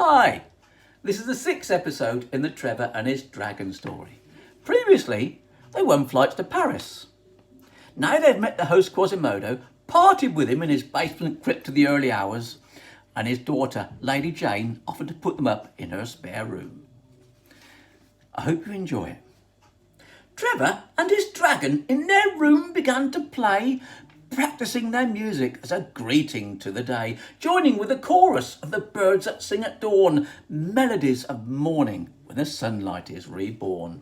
Hi, this is the 6th episode in the Trevor and his dragon story. Previously, they won flights to Paris. Now they've met the host Quasimodo, partied with him in his basement crypt to the early hours, and his daughter, Lady Jane, offered to put them up in her spare room. I hope you enjoy it. Trevor and his dragon in their room began to play, practising their music as a greeting to the day, joining with the chorus of the birds that sing at dawn, melodies of morning when the sunlight is reborn.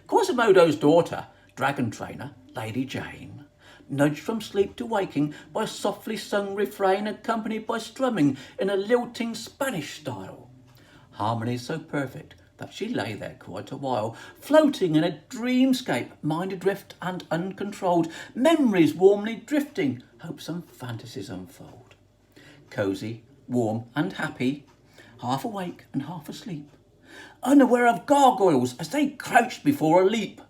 Quasimodo's daughter, dragon trainer, Lady Jane, nudged from sleep to waking by a softly sung refrain accompanied by strumming in a lilting Spanish style. Harmony so perfect that she lay there quite a while, floating in a dreamscape, mind adrift and uncontrolled, memories warmly drifting, hopes and fantasies unfold. Cosy, warm and happy, half awake and half asleep, unaware of gargoyles as they crouched before a leap.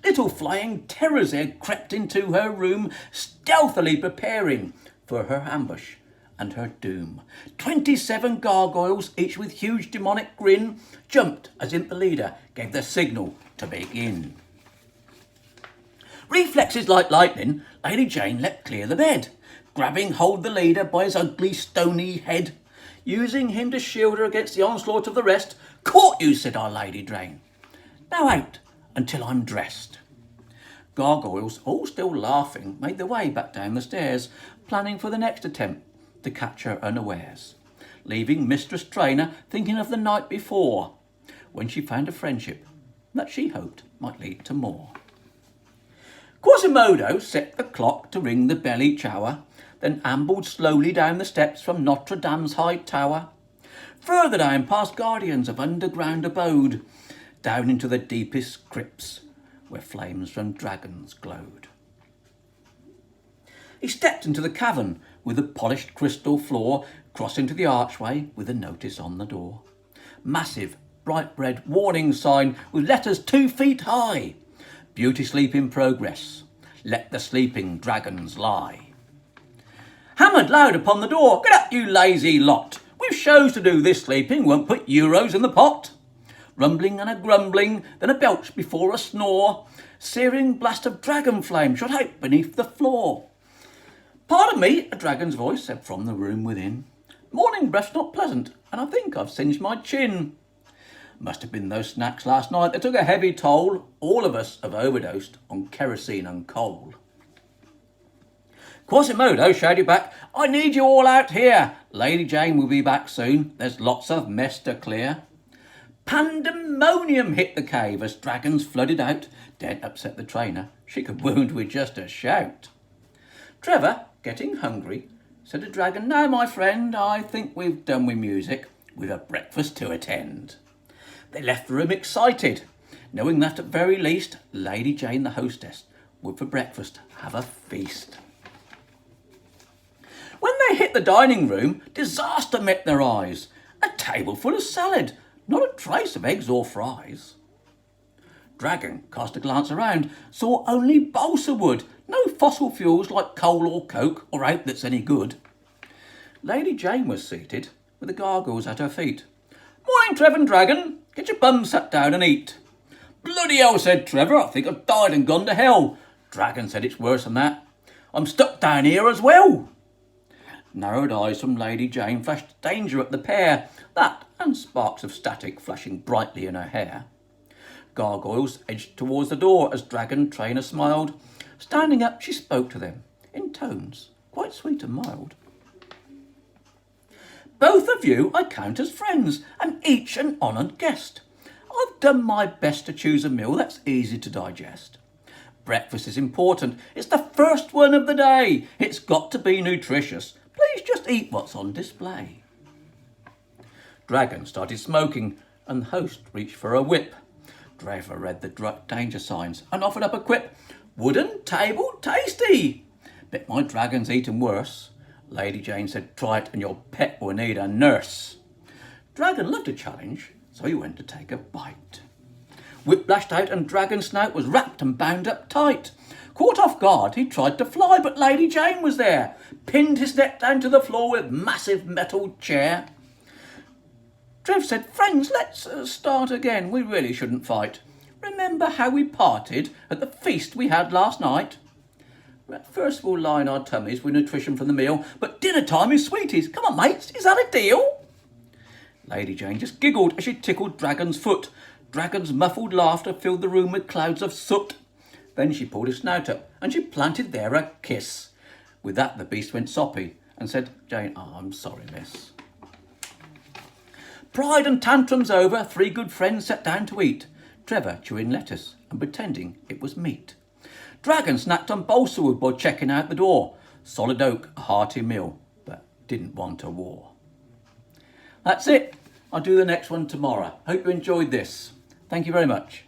Little flying terrors there crept into her room, stealthily preparing for her ambush and her doom. 27 gargoyles, each with huge demonic grin, jumped as imp leader gave the signal to begin. Reflexes like lightning, Lady Jane let clear the bed, grabbing hold the leader by his ugly stony head. Using him to shield her against the onslaught of the rest. "Caught you," said our Lady Jane. "Now out until I'm dressed." Gargoyles, all still laughing, made their way back down the stairs, planning for the next attempt to catch her unawares, leaving Mistress Trainer thinking of the night before, when she found a friendship that she hoped might lead to more. Quasimodo set the clock to ring the bell each hour, then ambled slowly down the steps from Notre Dame's high tower, further down past guardians of underground abode, down into the deepest crypts where flames from dragons glowed. He stepped into the cavern with the polished crystal floor, crossed into the archway with a notice on the door. Massive, bright red warning sign with letters 2 feet high. Beauty sleep in progress. Let the sleeping dragons lie. Hammered loud upon the door. "Get up, you lazy lot. We've shows to do. This sleeping won't put euros in the pot." Rumbling and a grumbling, then a belch before a snore. Searing blast of dragon flame shot out beneath the floor. "Pardon me," a dragon's voice said from the room within. "Morning breath's not pleasant, and I think I've singed my chin." Must have been those snacks last night that took a heavy toll. All of us have overdosed on kerosene and coal. Quasimodo shouted back, "I need you all out here. Lady Jane will be back soon. There's lots of mess to clear." Pandemonium hit the cave as dragons flooded out. Dead upset the trainer. She could wound with just a shout. Trevor, getting hungry, said to Dragon, "Now, my friend, I think we've done with music. We've a breakfast to attend." They left the room excited, knowing that at very least Lady Jane, the hostess, would for breakfast have a feast. When they hit the dining room, disaster met their eyes. A table full of salad, not a trace of eggs or fries. Dragon cast a glance around, saw only balsa wood, no fossil fuels like coal or coke or out that's any good. Lady Jane was seated with the gargoyles at her feet. "Morning, Trevor and Dragon. Get your bums sat down and eat." "Bloody hell," said Trevor. "I think I've died and gone to hell." Dragon said, "It's worse than that. I'm stuck down here as well." Narrowed eyes from Lady Jane flashed danger at the pair, that and sparks of static flashing brightly in her hair. Gargoyles edged towards the door as Dragon Trainer smiled. Standing up, she spoke to them in tones quite sweet and mild. "Both of you I count as friends, and each an honoured guest. I've done my best to choose a meal that's easy to digest. Breakfast is important. It's the first one of the day. It's got to be nutritious. Please just eat what's on display." Dragon started smoking, and the host reached for a whip. Trevor read the danger signs and offered up a quip. "Wooden table tasty. Bet my dragon's eaten worse." Lady Jane said, "Try it and your pet will need a nurse." Dragon loved a challenge, so he went to take a bite. Whip lashed out and Dragon's snout was wrapped and bound up tight. Caught off guard, he tried to fly, but Lady Jane was there. pinned his neck down to the floor with massive metal chair. Trev said, "Friends, let's start again. We really shouldn't fight. Remember how we parted at the feast we had last night? First we'll line our tummies with nutrition from the meal, but dinner time is sweeties. Come on, mates, is that a deal?" Lady Jane just giggled as she tickled Dragon's foot. Dragon's muffled laughter filled the room with clouds of soot. Then she pulled his snout up and she planted there a kiss. With that the beast went soppy and said, "Jane, I'm sorry, miss." Pride and tantrums over, three good friends sat down to eat. Trevor chewing lettuce and pretending it was meat. Dragon snacked on balsa wood while checking out the door. Solid oak, a hearty meal, but didn't want a war. That's it. I'll do the next one tomorrow. Hope you enjoyed this. Thank you very much.